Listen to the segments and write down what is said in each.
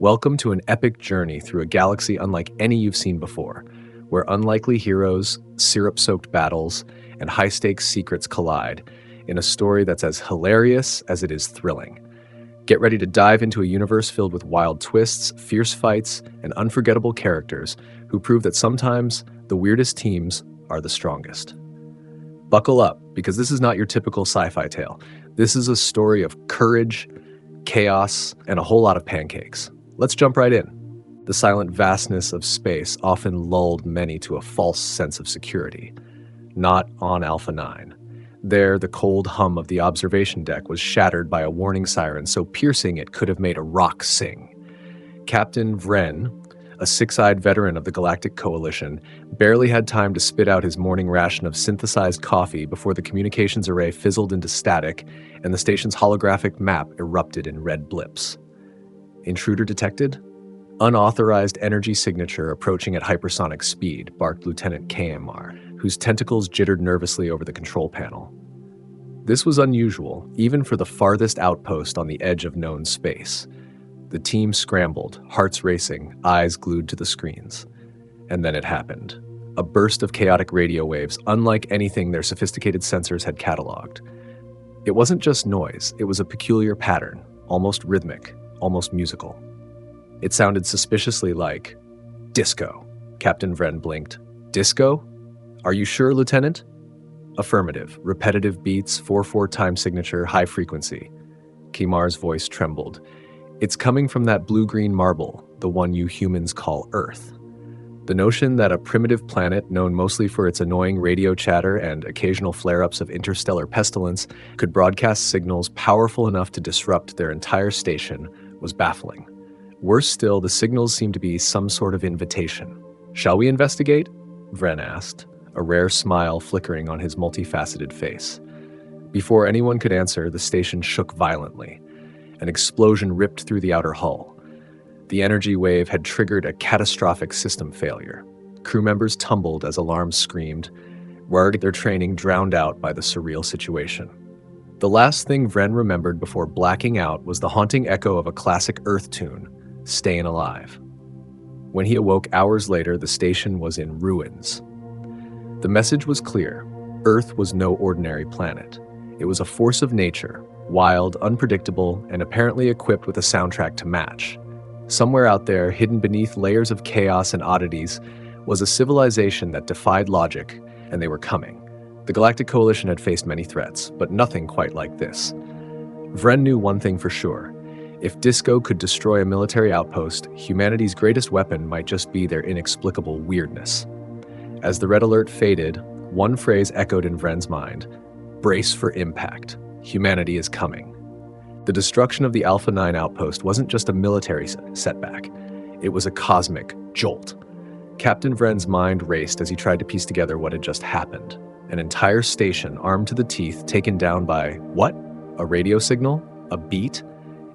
Welcome to an epic journey through a galaxy unlike any you've seen before, where unlikely heroes, syrup-soaked battles, and high-stakes secrets collide in a story that's as hilarious as it is thrilling. Get ready to dive into a universe filled with wild twists, fierce fights, and unforgettable characters who prove that sometimes the weirdest teams are the strongest. Buckle up, because this is not your typical sci-fi tale. This is a story of courage, chaos, and a whole lot of pancakes. Let's jump right in. The silent vastness of space often lulled many to a false sense of security. Not on Alpha 9. There, the cold hum of the observation deck was shattered by a warning siren so piercing it could have made a rock sing. Captain Vren, a six-eyed veteran of the Galactic Coalition, barely had time to spit out his morning ration of synthesized coffee before the communications array fizzled into static and the station's holographic map erupted in red blips. Intruder detected? Unauthorized energy signature approaching at hypersonic speed, barked Lieutenant KMR, whose tentacles jittered nervously over the control panel. This was unusual, even for the farthest outpost on the edge of known space. The team scrambled, hearts racing, eyes glued to the screens. And then it happened. A burst of chaotic radio waves, unlike anything their sophisticated sensors had cataloged. It wasn't just noise, it was a peculiar pattern, almost rhythmic, almost musical. It sounded suspiciously like disco. Captain Vren blinked. Disco? Are you sure, Lieutenant? Affirmative. Repetitive beats, 4/4 time signature, high frequency. Kimar's voice trembled. It's coming from that blue-green marble, the one you humans call Earth. The notion that a primitive planet known mostly for its annoying radio chatter and occasional flare-ups of interstellar pestilence could broadcast signals powerful enough to disrupt their entire station was baffling. Worse still, the signals seemed to be some sort of invitation. Shall we investigate? Vren asked, a rare smile flickering on his multifaceted face. Before anyone could answer, the station shook violently. An explosion ripped through the outer hull. The energy wave had triggered a catastrophic system failure. Crew members tumbled as alarms screamed, their training drowned out by the surreal situation. The last thing Vren remembered before blacking out was the haunting echo of a classic Earth tune, Stayin' Alive. When he awoke hours later, the station was in ruins. The message was clear. Earth was no ordinary planet. It was a force of nature, wild, unpredictable, and apparently equipped with a soundtrack to match. Somewhere out there, hidden beneath layers of chaos and oddities, was a civilization that defied logic, and they were coming. The Galactic Coalition had faced many threats, but nothing quite like this. Vren knew one thing for sure. If disco could destroy a military outpost, humanity's greatest weapon might just be their inexplicable weirdness. As the red alert faded, one phrase echoed in Vren's mind: brace for impact. Humanity is coming. The destruction of the Alpha 9 outpost wasn't just a military setback. It was a cosmic jolt. Captain Vren's mind raced as he tried to piece together what had just happened. An entire station, armed to the teeth, taken down by, what? A radio signal? A beat?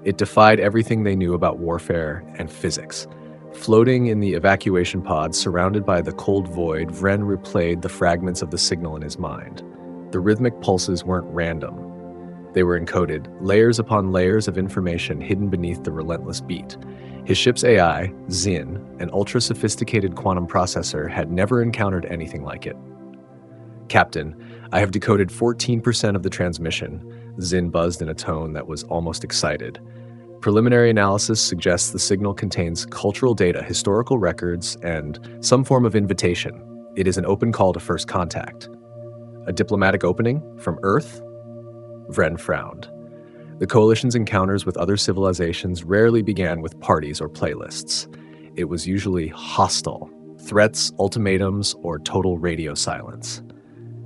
It defied everything they knew about warfare and physics. Floating in the evacuation pod, surrounded by the cold void, Vren replayed the fragments of the signal in his mind. The rhythmic pulses weren't random. They were encoded, layers upon layers of information hidden beneath the relentless beat. His ship's AI, Zin, an ultra-sophisticated quantum processor, had never encountered anything like it. Captain, I have decoded 14% of the transmission, Zin buzzed in a tone that was almost excited. Preliminary analysis suggests the signal contains cultural data, historical records, and some form of invitation. It is an open call to first contact. A diplomatic opening? From Earth? Vren frowned. The Coalition's encounters with other civilizations rarely began with parties or playlists. It was usually hostile, threats, ultimatums, or total radio silence.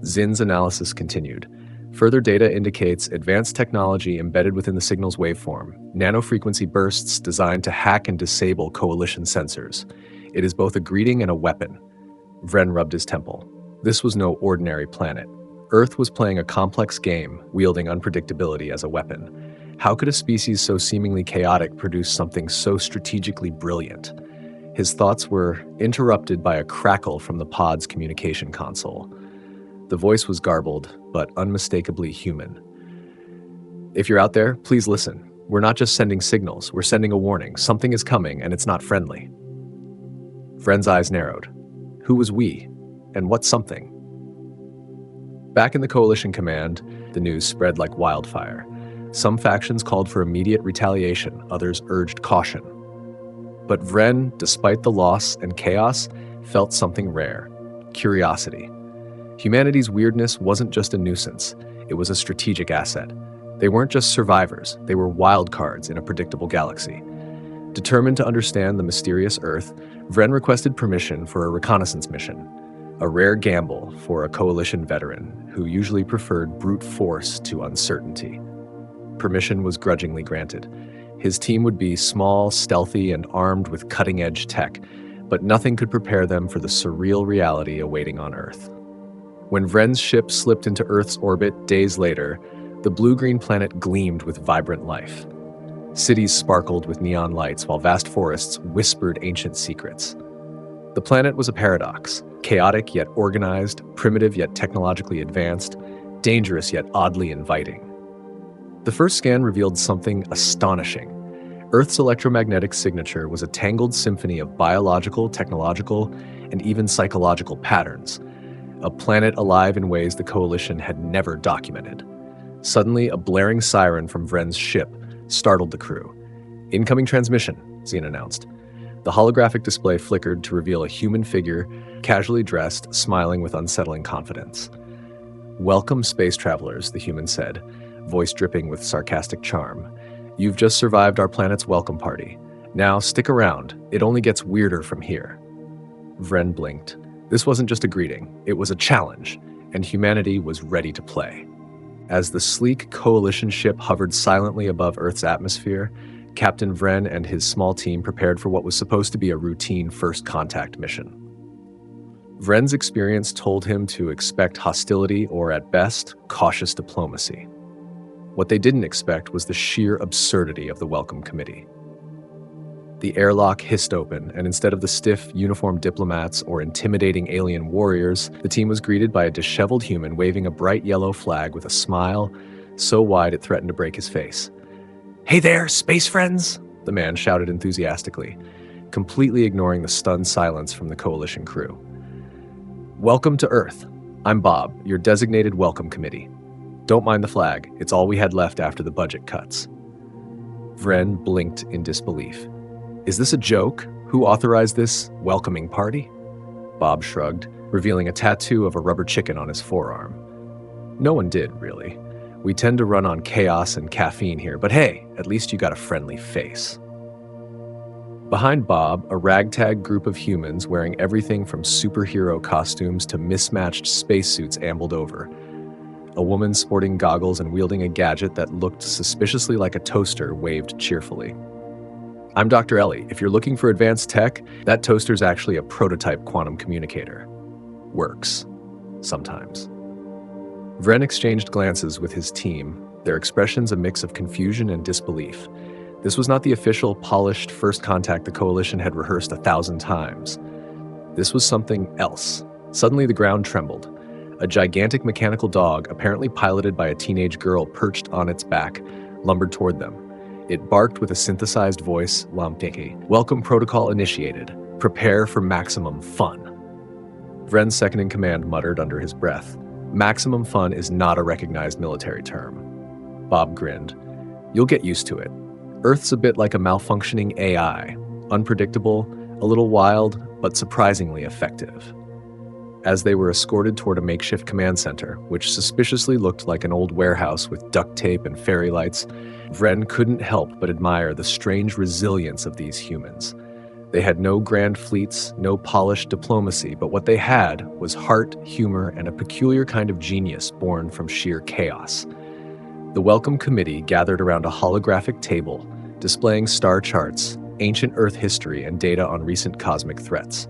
Zin's analysis continued. Further data indicates advanced technology embedded within the signal's waveform, nano-frequency bursts designed to hack and disable Coalition sensors. It is both a greeting and a weapon. Vren rubbed his temple. This was no ordinary planet. Earth was playing a complex game, wielding unpredictability as a weapon. How could a species so seemingly chaotic produce something so strategically brilliant? His thoughts were interrupted by a crackle from the pod's communication console. The voice was garbled, but unmistakably human. If you're out there, please listen. We're not just sending signals, we're sending a warning. Something is coming, and it's not friendly. Vren's eyes narrowed. Who was we? And what something? Back in the Coalition command, the news spread like wildfire. Some factions called for immediate retaliation, others urged caution. But Vren, despite the loss and chaos, felt something rare: curiosity. Humanity's weirdness wasn't just a nuisance, it was a strategic asset. They weren't just survivors, they were wildcards in a predictable galaxy. Determined to understand the mysterious Earth, Vren requested permission for a reconnaissance mission, a rare gamble for a Coalition veteran who usually preferred brute force to uncertainty. Permission was grudgingly granted. His team would be small, stealthy, and armed with cutting-edge tech, but nothing could prepare them for the surreal reality awaiting on Earth. When Vren's ship slipped into Earth's orbit days later, the blue-green planet gleamed with vibrant life. Cities sparkled with neon lights while vast forests whispered ancient secrets. The planet was a paradox: chaotic yet organized, primitive yet technologically advanced, dangerous yet oddly inviting. The first scan revealed something astonishing. Earth's electromagnetic signature was a tangled symphony of biological, technological, and even psychological patterns. A planet alive in ways the Coalition had never documented. Suddenly, a blaring siren from Vren's ship startled the crew. "Incoming transmission," Xene announced. The holographic display flickered to reveal a human figure, casually dressed, smiling with unsettling confidence. "Welcome, space travelers," the human said, voice dripping with sarcastic charm. "You've just survived our planet's welcome party. Now stick around, it only gets weirder from here." Vren blinked. This wasn't just a greeting, it was a challenge, and humanity was ready to play. As the sleek Coalition ship hovered silently above Earth's atmosphere, Captain Vren and his small team prepared for what was supposed to be a routine first contact mission. Vren's experience told him to expect hostility or, at best, cautious diplomacy. What they didn't expect was the sheer absurdity of the welcome committee. The airlock hissed open, and instead of the stiff, uniformed diplomats or intimidating alien warriors, the team was greeted by a disheveled human waving a bright yellow flag with a smile so wide it threatened to break his face. "Hey there, space friends!" the man shouted enthusiastically, completely ignoring the stunned silence from the Coalition crew. "Welcome to Earth. I'm Bob, your designated welcome committee. Don't mind the flag, it's all we had left after the budget cuts." Vren blinked in disbelief. "Is this a joke? Who authorized this welcoming party?" Bob shrugged, revealing a tattoo of a rubber chicken on his forearm. "No one did, really. We tend to run on chaos and caffeine here, but hey, at least you got a friendly face." Behind Bob, a ragtag group of humans wearing everything from superhero costumes to mismatched spacesuits ambled over. A woman sporting goggles and wielding a gadget that looked suspiciously like a toaster waved cheerfully. "I'm Dr. Ellie. If you're looking for advanced tech, that toaster's actually a prototype quantum communicator. Works. Sometimes." Vren exchanged glances with his team, their expressions a mix of confusion and disbelief. This was not the official, polished first contact the Coalition had rehearsed 1,000 times. This was something else. Suddenly the ground trembled. A gigantic mechanical dog, apparently piloted by a teenage girl perched on its back, lumbered toward them. It barked with a synthesized voice, Lampiki. "Welcome protocol initiated. Prepare for maximum fun." Vren's second-in-command muttered under his breath. "Maximum fun is not a recognized military term." Bob grinned. "You'll get used to it. Earth's a bit like a malfunctioning AI. Unpredictable, a little wild, but surprisingly effective." As they were escorted toward a makeshift command center, which suspiciously looked like an old warehouse with duct tape and fairy lights, Vren couldn't help but admire the strange resilience of these humans. They had no grand fleets, no polished diplomacy, but what they had was heart, humor, and a peculiar kind of genius born from sheer chaos. The welcome committee gathered around a holographic table, displaying star charts, ancient Earth history, and data on recent cosmic threats.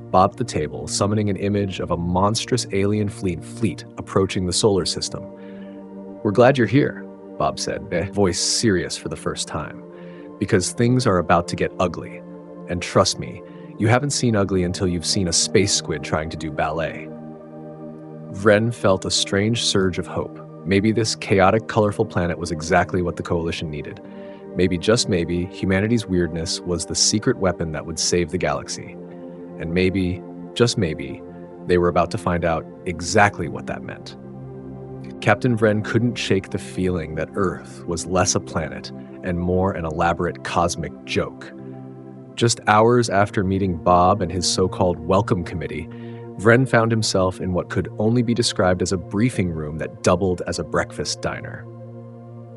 Bob the table, summoning an image of a monstrous alien fleet approaching the solar system. "We're glad you're here," Bob said, voice serious for the first time, "because things are about to get ugly. And trust me, you haven't seen ugly until you've seen a space squid trying to do ballet." Vren felt a strange surge of hope. Maybe this chaotic, colorful planet was exactly what the Coalition needed. Maybe, just maybe, humanity's weirdness was the secret weapon that would save the galaxy. And maybe, just maybe, they were about to find out exactly what that meant. Captain Vren couldn't shake the feeling that Earth was less a planet and more an elaborate cosmic joke. Just hours after meeting Bob and his so-called welcome committee, Vren found himself in what could only be described as a briefing room that doubled as a breakfast diner.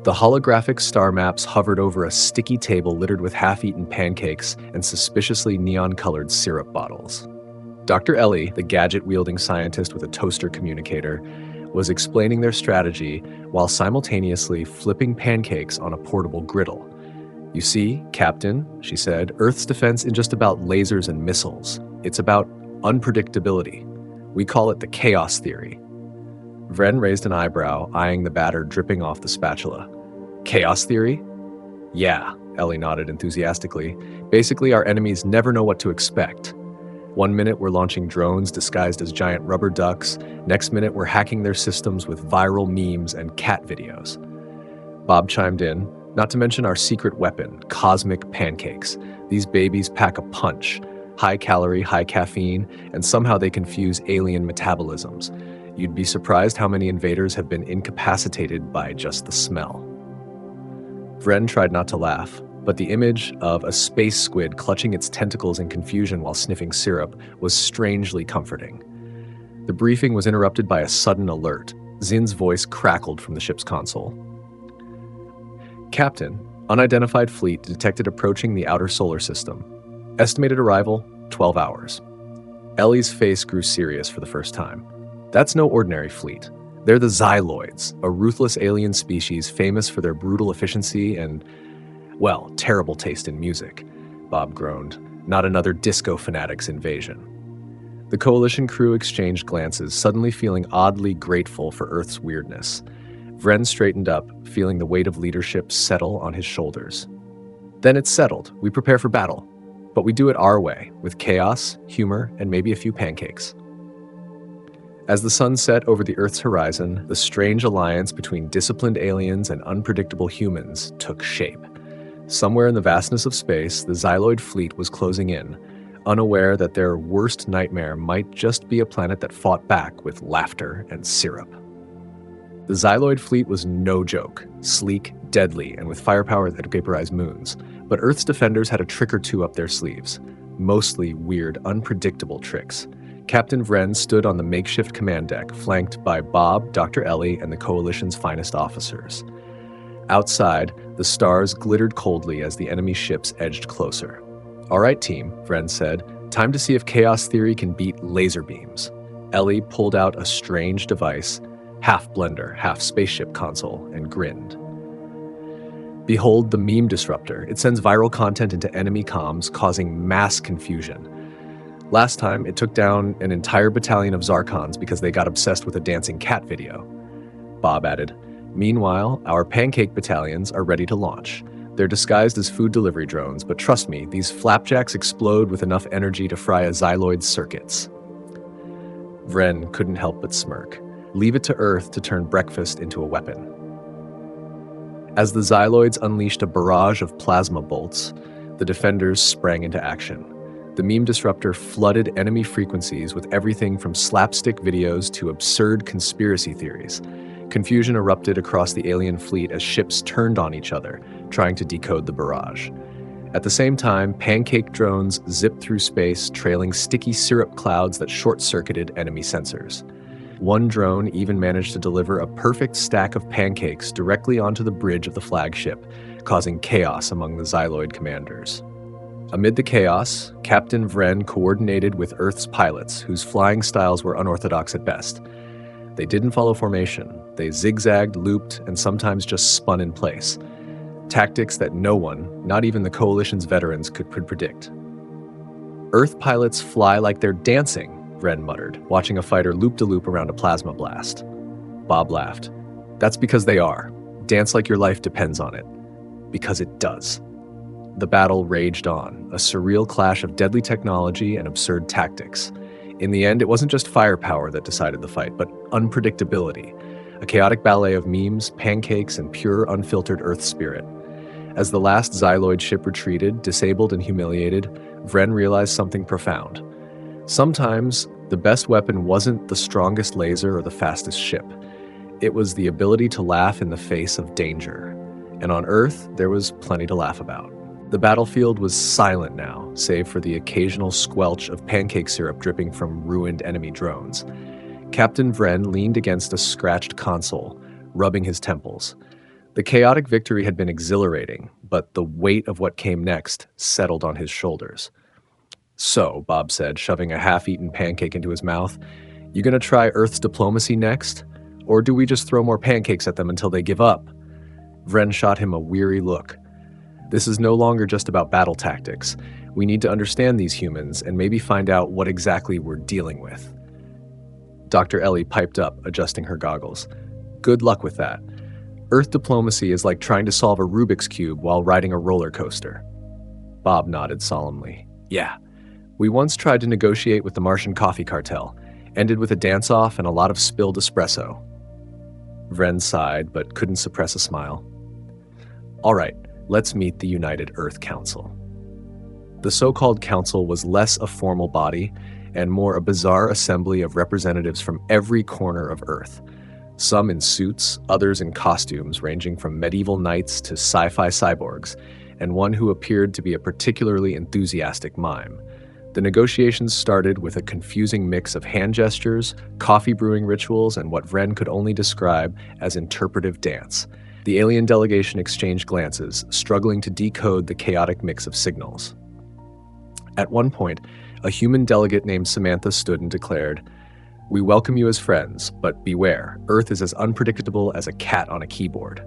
The holographic star maps hovered over a sticky table littered with half-eaten pancakes and suspiciously neon-colored syrup bottles. Dr. Ellie, the gadget-wielding scientist with a toaster communicator, was explaining their strategy while simultaneously flipping pancakes on a portable griddle. "You see, Captain," she said, "Earth's defense isn't just about lasers and missiles. It's about unpredictability. We call it the chaos theory." Vren raised an eyebrow, eyeing the batter dripping off the spatula. "Chaos theory?" "Yeah," Ellie nodded enthusiastically. "Basically, our enemies never know what to expect. One minute we're launching drones disguised as giant rubber ducks. Next minute we're hacking their systems with viral memes and cat videos." Bob chimed in, "Not to mention our secret weapon, cosmic pancakes. These babies pack a punch. High calorie, high caffeine, and somehow they confuse alien metabolisms. You'd be surprised how many invaders have been incapacitated by just the smell." Vren tried not to laugh, but the image of a space squid clutching its tentacles in confusion while sniffing syrup was strangely comforting. The briefing was interrupted by a sudden alert. Zin's voice crackled from the ship's console. "Captain, unidentified fleet detected approaching the outer solar system. Estimated arrival, 12 hours. Ellie's face grew serious for the first time. "That's no ordinary fleet. They're the Xyloids, a ruthless alien species famous for their brutal efficiency and, well, terrible taste in music," Bob groaned. "Not another disco fanatics invasion." The Coalition crew exchanged glances, suddenly feeling oddly grateful for Earth's weirdness. Vren straightened up, feeling the weight of leadership settle on his shoulders. "Then it's settled. We prepare for battle. But we do it our way, with chaos, humor, and maybe a few pancakes." As the sun set over the Earth's horizon, the strange alliance between disciplined aliens and unpredictable humans took shape. Somewhere in the vastness of space, the Xyloid fleet was closing in, unaware that their worst nightmare might just be a planet that fought back with laughter and syrup. The Xyloid fleet was no joke, sleek, deadly, and with firepower that could vaporize moons. But Earth's defenders had a trick or two up their sleeves, mostly weird, unpredictable tricks. Captain Vren stood on the makeshift command deck, flanked by Bob, Dr. Ellie, and the Coalition's finest officers. Outside, the stars glittered coldly as the enemy ships edged closer. "All right, team," Vren said. "Time to see if chaos theory can beat laser beams." Ellie pulled out a strange device, half blender, half spaceship console, and grinned. "Behold the meme disruptor. It sends viral content into enemy comms, causing mass confusion. Last time, it took down an entire battalion of Zarkons because they got obsessed with a dancing cat video." Bob added, "Meanwhile, our pancake battalions are ready to launch. They're disguised as food delivery drones, but trust me, these flapjacks explode with enough energy to fry a Xyloid's circuits." Vren couldn't help but smirk. Leave it to Earth to turn breakfast into a weapon. As the Xyloids unleashed a barrage of plasma bolts, the defenders sprang into action. The meme disruptor flooded enemy frequencies with everything from slapstick videos to absurd conspiracy theories. Confusion erupted across the alien fleet as ships turned on each other, trying to decode the barrage. At the same time, pancake drones zipped through space, trailing sticky syrup clouds that short-circuited enemy sensors. One drone even managed to deliver a perfect stack of pancakes directly onto the bridge of the flagship, causing chaos among the Xyloid commanders. Amid the chaos, Captain Vren coordinated with Earth's pilots, whose flying styles were unorthodox at best. They didn't follow formation. They zigzagged, looped, and sometimes just spun in place. Tactics that no one, not even the Coalition's veterans, could predict. "Earth pilots fly like they're dancing," Vren muttered, watching a fighter loop-de-loop around a plasma blast. Bob laughed. "That's because they are. Dance like your life depends on it. Because it does." The battle raged on, a surreal clash of deadly technology and absurd tactics. In the end, it wasn't just firepower that decided the fight, but unpredictability. A chaotic ballet of memes, pancakes, and pure, unfiltered Earth spirit. As the last Xyloid ship retreated, disabled and humiliated, Vren realized something profound. Sometimes, the best weapon wasn't the strongest laser or the fastest ship. It was the ability to laugh in the face of danger. And on Earth, there was plenty to laugh about. The battlefield was silent now, save for the occasional squelch of pancake syrup dripping from ruined enemy drones. Captain Vren leaned against a scratched console, rubbing his temples. The chaotic victory had been exhilarating, but the weight of what came next settled on his shoulders. "So," Bob said, shoving a half-eaten pancake into his mouth, "you gonna try Earth's diplomacy next? Or do we just throw more pancakes at them until they give up?" Vren shot him a weary look. "This is no longer just about battle tactics. We need to understand these humans and maybe find out what exactly we're dealing with." Dr. Ellie piped up, adjusting her goggles. "Good luck with that. Earth diplomacy is like trying to solve a Rubik's Cube while riding a roller coaster." Bob nodded solemnly. "Yeah. We once tried to negotiate with the Martian coffee cartel. Ended with a dance-off and a lot of spilled espresso." Vren sighed, but couldn't suppress a smile. "All right, let's meet the United Earth Council." The so-called council was less a formal body and more a bizarre assembly of representatives from every corner of Earth. Some in suits, others in costumes ranging from medieval knights to sci-fi cyborgs, and one who appeared to be a particularly enthusiastic mime. The negotiations started with a confusing mix of hand gestures, coffee brewing rituals, and what Vren could only describe as interpretive dance. The alien delegation exchanged glances, struggling to decode the chaotic mix of signals. At one point, a human delegate named Samantha stood and declared, "We welcome you as friends, but beware, Earth is as unpredictable as a cat on a keyboard."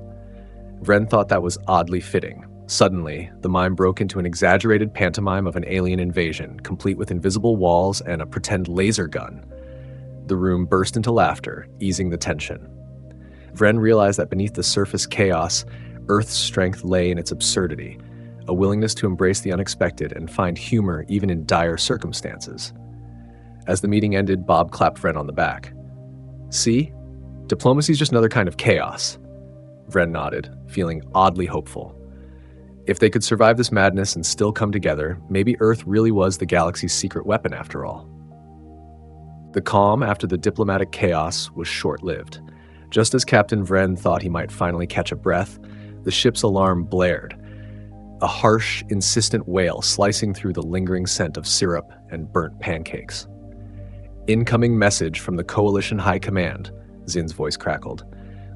Vren thought that was oddly fitting. Suddenly, the mime broke into an exaggerated pantomime of an alien invasion, complete with invisible walls and a pretend laser gun. The room burst into laughter, easing the tension. Vren realized that beneath the surface chaos, Earth's strength lay in its absurdity, a willingness to embrace the unexpected and find humor even in dire circumstances. As the meeting ended, Bob clapped Vren on the back. "See? Diplomacy's just another kind of chaos." Vren nodded, feeling oddly hopeful. If they could survive this madness and still come together, maybe Earth really was the galaxy's secret weapon after all. The calm after the diplomatic chaos was short-lived. Just as Captain Vren thought he might finally catch a breath, the ship's alarm blared. A harsh, insistent wail slicing through the lingering scent of syrup and burnt pancakes. "Incoming message from the Coalition High Command," Zin's voice crackled.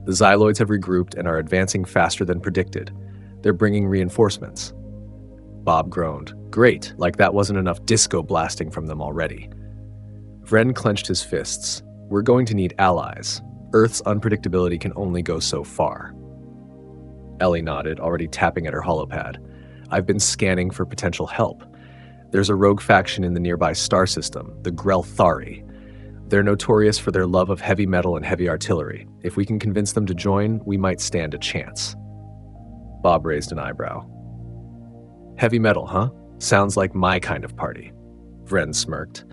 "The Xyloids have regrouped and are advancing faster than predicted. They're bringing reinforcements." Bob groaned. "Great, like that wasn't enough disco blasting from them already." Vren clenched his fists. "We're going to need allies. Earth's unpredictability can only go so far." Ellie nodded, already tapping at her holopad. "I've been scanning for potential help. There's a rogue faction in the nearby star system, the Grelthari. They're notorious for their love of heavy metal and heavy artillery. If we can convince them to join, we might stand a chance." Bob raised an eyebrow. "Heavy metal, huh? Sounds like my kind of party." Vren smirked.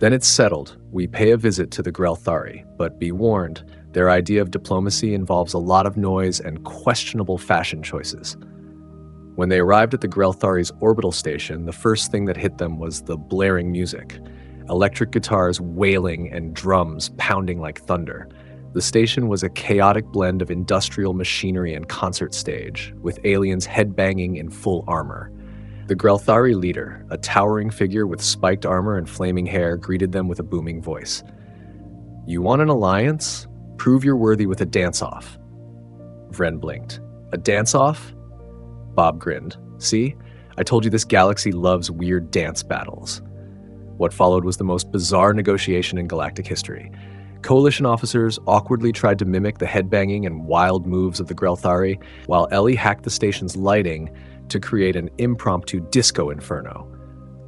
"Then it's settled. We pay a visit to the Grelthari, but be warned, their idea of diplomacy involves a lot of noise and questionable fashion choices." When they arrived at the Grelthari's orbital station, the first thing that hit them was the blaring music. Electric guitars wailing and drums pounding like thunder. The station was a chaotic blend of industrial machinery and concert stage, with aliens headbanging in full armor. The Grelthari leader, a towering figure with spiked armor and flaming hair, greeted them with a booming voice. "You want an alliance? Prove you're worthy with a dance-off." Vren blinked. "A dance-off?" Bob grinned. "See? I told you this galaxy loves weird dance battles." What followed was the most bizarre negotiation in galactic history. Coalition officers awkwardly tried to mimic the headbanging and wild moves of the Grelthari, while Ellie hacked the station's lighting to create an impromptu disco inferno.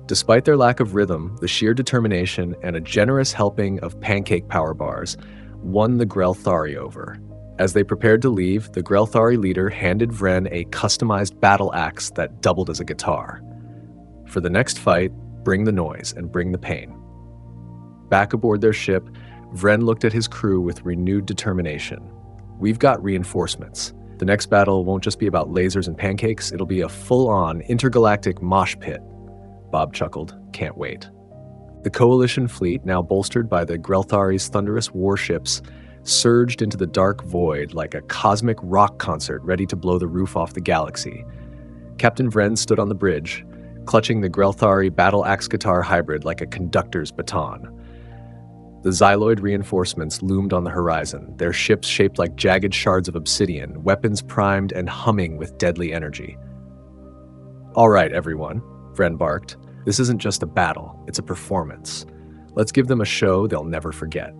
Despite their lack of rhythm, the sheer determination and a generous helping of pancake power bars won the Grelthari over. As they prepared to leave, the Grelthari leader handed Vren a customized battle axe that doubled as a guitar. For the next fight, bring the noise and bring the pain. Back aboard their ship, Vren looked at his crew with renewed determination. "We've got reinforcements. The next battle won't just be about lasers and pancakes, it'll be a full-on intergalactic mosh pit. Bob chuckled. Can't wait. The Coalition fleet, now bolstered by the Grelthari's thunderous warships, surged into the dark void like a cosmic rock concert ready to blow the roof off the galaxy. Captain Vren stood on the bridge, clutching the Grelthari battle axe guitar hybrid like a conductor's baton. The Xyloid reinforcements loomed on the horizon, their ships shaped like jagged shards of obsidian, weapons primed and humming with deadly energy. All right, everyone, Vren barked. This isn't just a battle, it's a performance. Let's give them a show they'll never forget.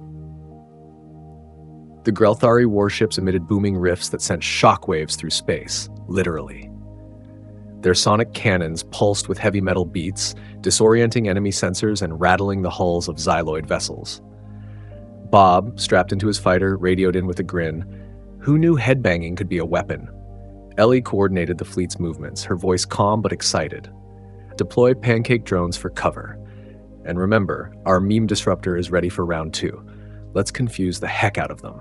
The Grelthari warships emitted booming riffs that sent shockwaves through space, literally. Their sonic cannons pulsed with heavy metal beats, disorienting enemy sensors and rattling the hulls of Xyloid vessels. Bob, strapped into his fighter, radioed in with a grin. Who knew headbanging could be a weapon? Ellie coordinated the fleet's movements, her voice calm but excited. Deploy pancake drones for cover. And remember, our meme disruptor is ready for round 2. Let's confuse the heck out of them.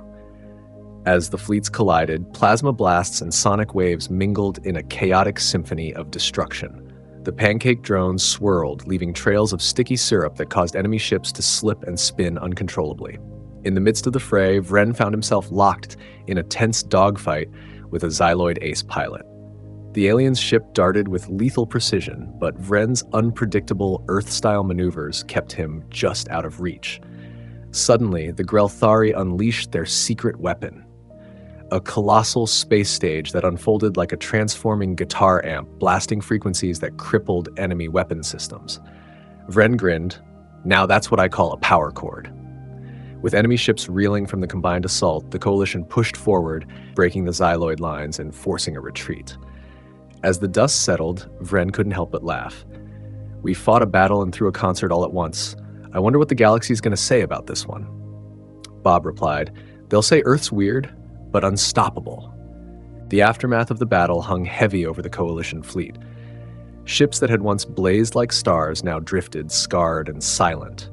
As the fleets collided, plasma blasts and sonic waves mingled in a chaotic symphony of destruction. The pancake drones swirled, leaving trails of sticky syrup that caused enemy ships to slip and spin uncontrollably. In the midst of the fray, Vren found himself locked in a tense dogfight with a Xyloid ace pilot. The alien's ship darted with lethal precision, but Vren's unpredictable Earth-style maneuvers kept him just out of reach. Suddenly, the Grelthari unleashed their secret weapon. A colossal space stage that unfolded like a transforming guitar amp, blasting frequencies that crippled enemy weapon systems. Vren grinned. Now that's what I call a power chord. With enemy ships reeling from the combined assault, the Coalition pushed forward, breaking the Xyloid lines and forcing a retreat. As the dust settled, Vren couldn't help but laugh. We fought a battle and threw a concert all at once. I wonder what the galaxy's going to say about this one. Bob replied, They'll say Earth's weird, but unstoppable. The aftermath of the battle hung heavy over the Coalition fleet. Ships that had once blazed like stars now drifted, scarred and silent.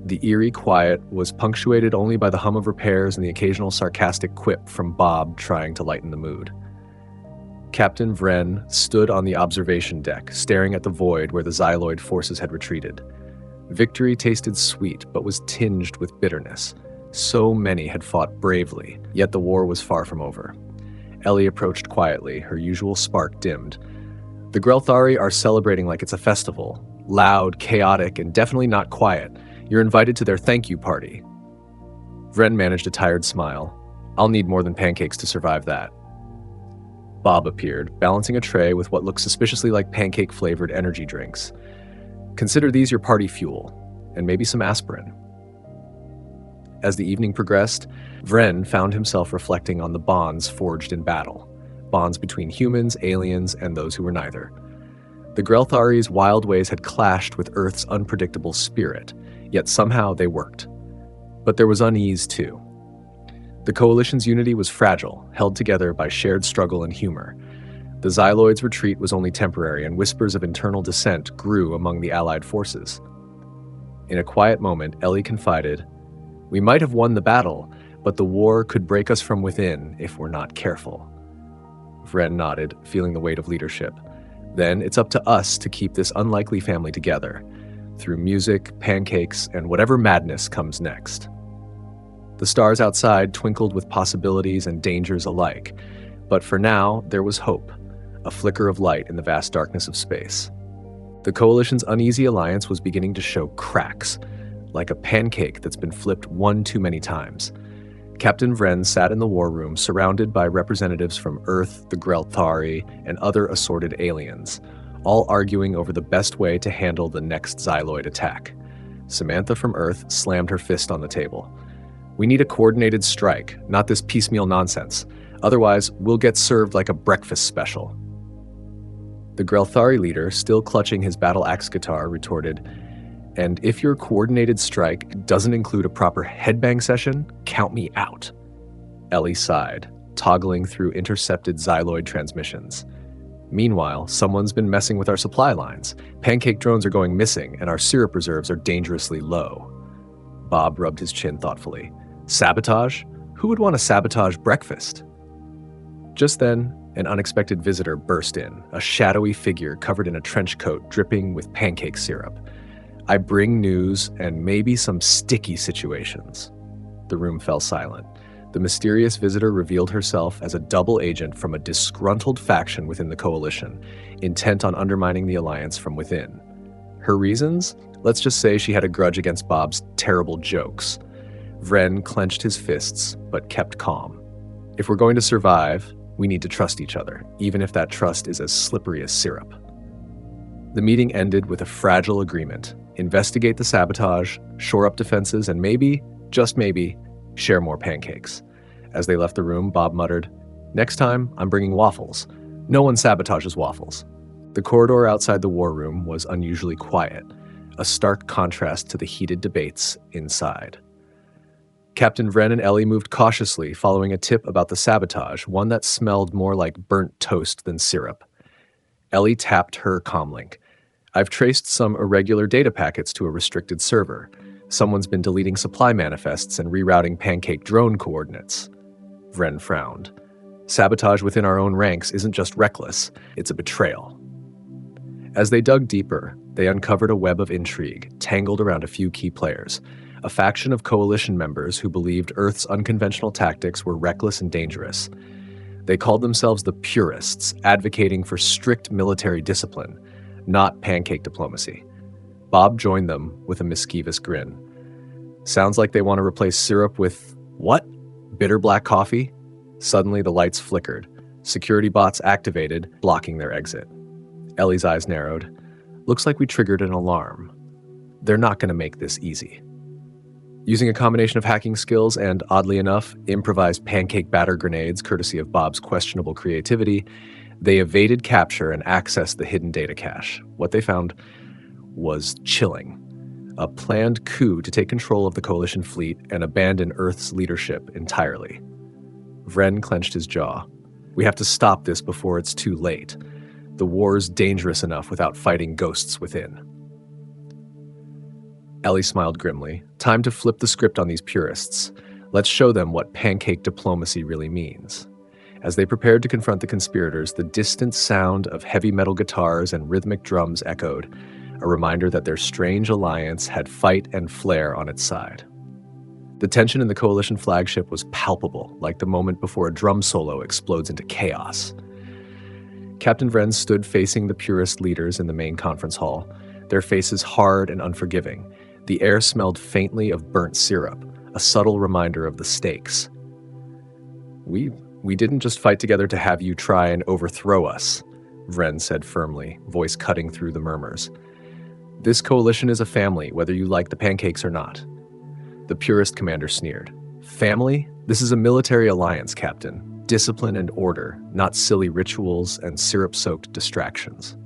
The eerie quiet was punctuated only by the hum of repairs and the occasional sarcastic quip from Bob trying to lighten the mood. Captain Vren stood on the observation deck, staring at the void where the Xyloid forces had retreated. Victory tasted sweet, but was tinged with bitterness. So many had fought bravely, yet the war was far from over. Ellie approached quietly, her usual spark dimmed. The Grelthari are celebrating like it's a festival. Loud, chaotic, and definitely not quiet. You're invited to their thank you party. Vren managed a tired smile. I'll need more than pancakes to survive that. Bob appeared, balancing a tray with what looked suspiciously like pancake-flavored energy drinks. Consider these your party fuel, and maybe some aspirin. As the evening progressed, Vren found himself reflecting on the bonds forged in battle. Bonds between humans, aliens, and those who were neither. The Grelthari's wild ways had clashed with Earth's unpredictable spirit, yet somehow they worked. But there was unease, too. The Coalition's unity was fragile, held together by shared struggle and humor. The Xyloid's retreat was only temporary, and whispers of internal dissent grew among the Allied forces. In a quiet moment, Ellie confided, We might have won the battle, but the war could break us from within if we're not careful. Vren nodded, feeling the weight of leadership. Then it's up to us to keep this unlikely family together, through music, pancakes, and whatever madness comes next. The stars outside twinkled with possibilities and dangers alike, but for now, there was hope, a flicker of light in the vast darkness of space. The Coalition's uneasy alliance was beginning to show cracks, like a pancake that's been flipped one too many times. Captain Vren sat in the war room, surrounded by representatives from Earth, the Grelthari, and other assorted aliens, all arguing over the best way to handle the next Xyloid attack. Samantha from Earth slammed her fist on the table. We need a coordinated strike, not this piecemeal nonsense. Otherwise, we'll get served like a breakfast special. The Grelthari leader, still clutching his battle axe guitar, retorted, And if your coordinated strike doesn't include a proper headbang session, count me out. Ellie sighed, toggling through intercepted Xyloid transmissions. Meanwhile, someone's been messing with our supply lines. Pancake drones are going missing, and our syrup reserves are dangerously low. Bob rubbed his chin thoughtfully. Sabotage? Who would want to sabotage breakfast? Just then, an unexpected visitor burst in, a shadowy figure covered in a trench coat dripping with pancake syrup. I bring news and maybe some sticky situations. The room fell silent. The mysterious visitor revealed herself as a double agent from a disgruntled faction within the coalition, intent on undermining the alliance from within. Her reasons? Let's just say she had a grudge against Bob's terrible jokes. Vren clenched his fists, but kept calm. If we're going to survive, we need to trust each other, even if that trust is as slippery as syrup. The meeting ended with a fragile agreement. Investigate the sabotage, shore up defenses, and maybe, just maybe, share more pancakes. As they left the room, Bob muttered, "Next time, I'm bringing waffles. No one sabotages waffles." The corridor outside the war room was unusually quiet, a stark contrast to the heated debates inside. Captain Vren and Ellie moved cautiously, following a tip about the sabotage, one that smelled more like burnt toast than syrup. Ellie tapped her comlink. "I've traced some irregular data packets to a restricted server. Someone's been deleting supply manifests and rerouting pancake drone coordinates." Vren frowned. "Sabotage within our own ranks isn't just reckless, it's a betrayal." As they dug deeper, they uncovered a web of intrigue, tangled around a few key players. A faction of coalition members who believed Earth's unconventional tactics were reckless and dangerous. They called themselves the Purists, advocating for strict military discipline, not pancake diplomacy. Bob joined them with a mischievous grin. "Sounds like they want to replace syrup with, what? Bitter black coffee?" Suddenly the lights flickered. Security bots activated, blocking their exit. Ellie's eyes narrowed. "Looks like we triggered an alarm. They're not going to make this easy." Using a combination of hacking skills and, oddly enough, improvised pancake batter grenades courtesy of Bob's questionable creativity, they evaded capture and accessed the hidden data cache. What they found was chilling. A planned coup to take control of the Coalition fleet and abandon Earth's leadership entirely. Vren clenched his jaw. "We have to stop this before it's too late. The war's dangerous enough without fighting ghosts within." Ellie smiled grimly. "Time to flip the script on these purists. Let's show them what pancake diplomacy really means." As they prepared to confront the conspirators, the distant sound of heavy metal guitars and rhythmic drums echoed, a reminder that their strange alliance had fight and flair on its side. The tension in the Coalition flagship was palpable, like the moment before a drum solo explodes into chaos. Captain Vren stood facing the purist leaders in the main conference hall, their faces hard and unforgiving. The air smelled faintly of burnt syrup, a subtle reminder of the stakes. We didn't just fight together to have you try and overthrow us," Vren said firmly, voice cutting through the murmurs. "This coalition is a family, whether you like the pancakes or not." The purist commander sneered. "Family? This is a military alliance, Captain. Discipline and order, not silly rituals and syrup-soaked distractions."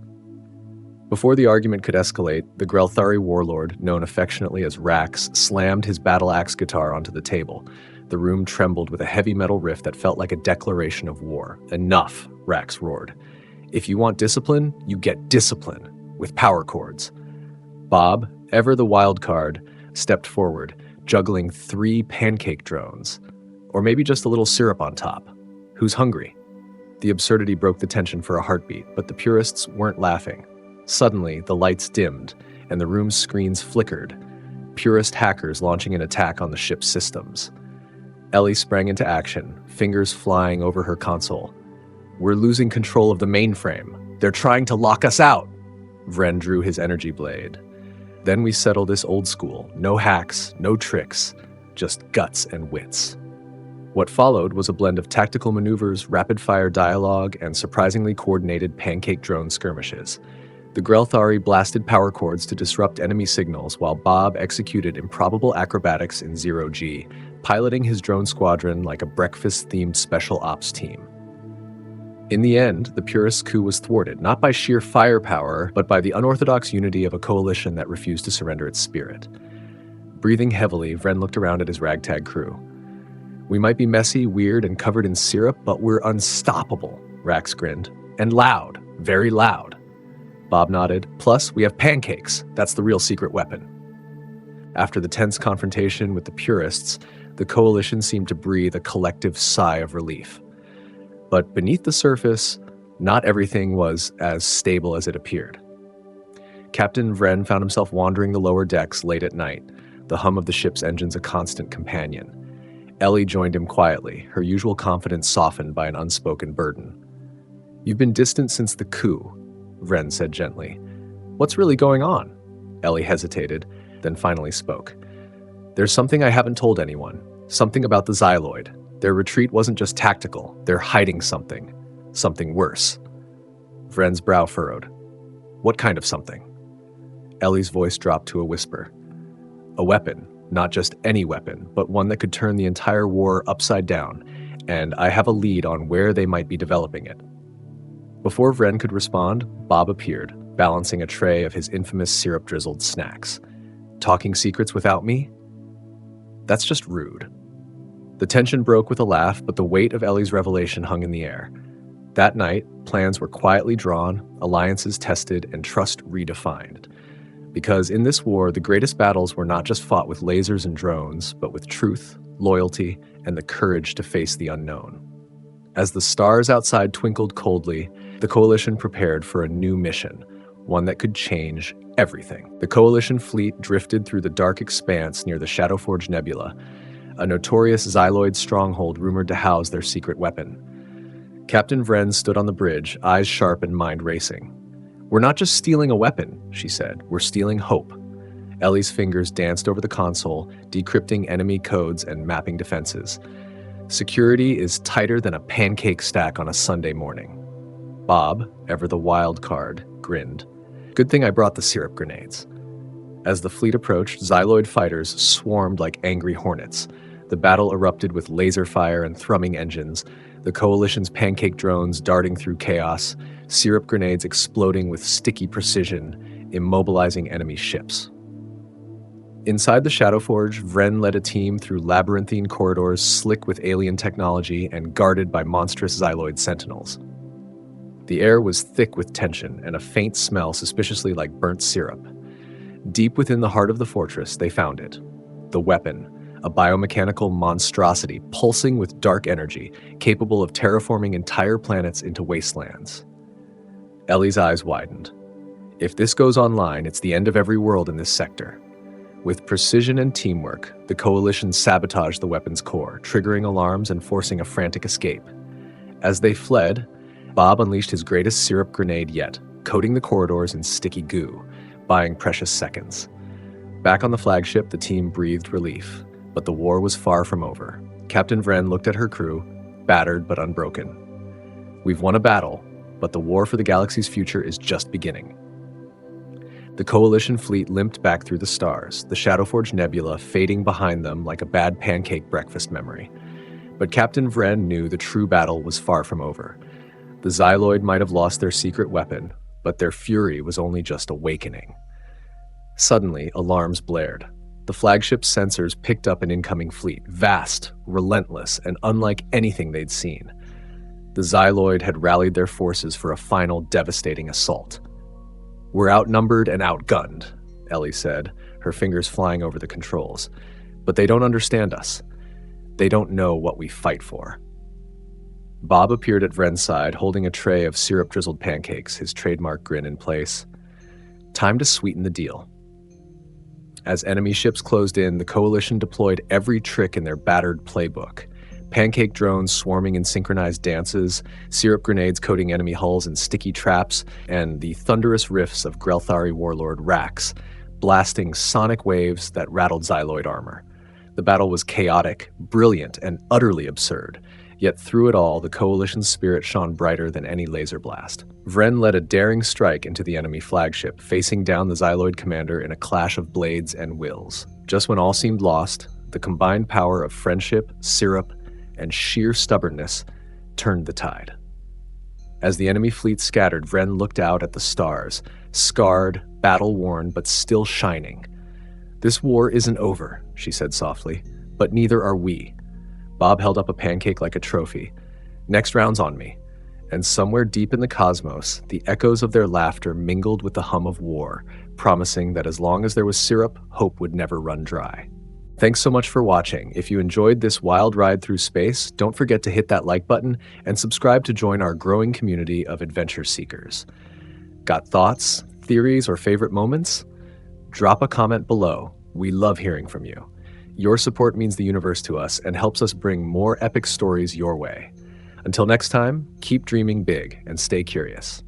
Before the argument could escalate, the Grelthari warlord, known affectionately as Rax, slammed his battle axe guitar onto the table. The room trembled with a heavy metal riff that felt like a declaration of war. "Enough," Rax roared. "If you want discipline, you get discipline, with power chords." Bob, ever the wild card, stepped forward, juggling 3 pancake drones. Or maybe just a little syrup on top. Who's hungry? The absurdity broke the tension for a heartbeat, but the purists weren't laughing. Suddenly, the lights dimmed, and the room's screens flickered, purist hackers launching an attack on the ship's systems. Ellie sprang into action, fingers flying over her console. "We're losing control of the mainframe. They're trying to lock us out." Vren drew his energy blade. "Then we settle this old school. No hacks, no tricks, just guts and wits." What followed was a blend of tactical maneuvers, rapid-fire dialogue, and surprisingly coordinated pancake drone skirmishes. The Grelthari blasted power cords to disrupt enemy signals, while Bob executed improbable acrobatics in zero-G, piloting his drone squadron like a breakfast-themed special ops team. In the end, the Purist coup was thwarted, not by sheer firepower, but by the unorthodox unity of a coalition that refused to surrender its spirit. Breathing heavily, Vren looked around at his ragtag crew. "We might be messy, weird, and covered in syrup, but we're unstoppable," Rax grinned. "And loud, very loud." Bob nodded. "Plus, we have pancakes. That's the real secret weapon." After the tense confrontation with the Purists, the coalition seemed to breathe a collective sigh of relief. But beneath the surface, not everything was as stable as it appeared. Captain Vren found himself wandering the lower decks late at night, the hum of the ship's engines a constant companion. Ellie joined him quietly, her usual confidence softened by an unspoken burden. "You've been distant since the coup," Vren said gently. "What's really going on?" Ellie hesitated, then finally spoke. "There's something I haven't told anyone, something about the Xyloid. Their retreat wasn't just tactical, they're hiding something. Something worse." Vren's brow furrowed. "What kind of something?" Ellie's voice dropped to a whisper. "A weapon, not just any weapon, but one that could turn the entire war upside down, and I have a lead on where they might be developing it." Before Vren could respond, Bob appeared, balancing a tray of his infamous syrup-drizzled snacks. "Talking secrets without me? That's just rude." The tension broke with a laugh, but the weight of Ellie's revelation hung in the air. That night, plans were quietly drawn, alliances tested, and trust redefined. Because in this war, the greatest battles were not just fought with lasers and drones, but with truth, loyalty, and the courage to face the unknown. As the stars outside twinkled coldly, the Coalition prepared for a new mission, one that could change everything. The Coalition fleet drifted through the dark expanse near the Shadowforge Nebula, a notorious Xyloid stronghold rumored to house their secret weapon. Captain Vren stood on the bridge, eyes sharp and mind racing. "We're not just stealing a weapon," she said. "We're stealing hope." Ellie's fingers danced over the console, decrypting enemy codes and mapping defenses. "Security is tighter than a pancake stack on a Sunday morning." Bob, ever the wild card, grinned. "Good thing I brought the syrup grenades." As the fleet approached, Xyloid fighters swarmed like angry hornets. The battle erupted with laser fire and thrumming engines, the Coalition's pancake drones darting through chaos, syrup grenades exploding with sticky precision, immobilizing enemy ships. Inside the Shadowforge, Vren led a team through labyrinthine corridors slick with alien technology and guarded by monstrous Xyloid sentinels. The air was thick with tension and a faint smell suspiciously like burnt syrup. Deep within the heart of the fortress, they found it. The weapon, a biomechanical monstrosity pulsing with dark energy, capable of terraforming entire planets into wastelands. Ellie's eyes widened. If this goes online, it's the end of every world in this sector. With precision and teamwork, the Coalition sabotaged the weapon's core, triggering alarms and forcing a frantic escape. As they fled, Bob unleashed his greatest syrup grenade yet, coating the corridors in sticky goo, buying precious seconds. Back on the flagship, the team breathed relief, but the war was far from over. Captain Vren looked at her crew, battered but unbroken. "We've won a battle, but the war for the galaxy's future is just beginning." The Coalition fleet limped back through the stars, the Shadowforge Nebula fading behind them like a bad pancake breakfast memory. But Captain Vren knew the true battle was far from over. The Xyloid might have lost their secret weapon, but their fury was only just awakening. Suddenly, alarms blared. The flagship's sensors picked up an incoming fleet, vast, relentless, and unlike anything they'd seen. The Xyloid had rallied their forces for a final devastating assault. "We're outnumbered and outgunned," Ellie said, her fingers flying over the controls. "But they don't understand us. They don't know what we fight for." Bob appeared at Vren's side, holding a tray of syrup-drizzled pancakes, his trademark grin in place. Time to sweeten the deal. As enemy ships closed in, the Coalition deployed every trick in their battered playbook. Pancake drones swarming in synchronized dances, syrup grenades coating enemy hulls in sticky traps, and the thunderous riffs of Grelthari warlord Rax, blasting sonic waves that rattled Xyloid armor. The battle was chaotic, brilliant, and utterly absurd. Yet through it all, the Coalition's spirit shone brighter than any laser blast. Vren led a daring strike into the enemy flagship, facing down the Xyloid commander in a clash of blades and wills. Just when all seemed lost, the combined power of friendship, syrup, and sheer stubbornness turned the tide. As the enemy fleet scattered, Vren looked out at the stars, scarred, battle-worn, but still shining. "This war isn't over," she said softly, "but neither are we." Bob held up a pancake like a trophy. "Next round's on me." And somewhere deep in the cosmos, the echoes of their laughter mingled with the hum of war, promising that as long as there was syrup, hope would never run dry. Thanks so much for watching. If you enjoyed this wild ride through space, don't forget to hit that like button and subscribe to join our growing community of adventure seekers. Got thoughts, theories, or favorite moments? Drop a comment below. We love hearing from you. Your support means the universe to us and helps us bring more epic stories your way. Until next time, keep dreaming big and stay curious.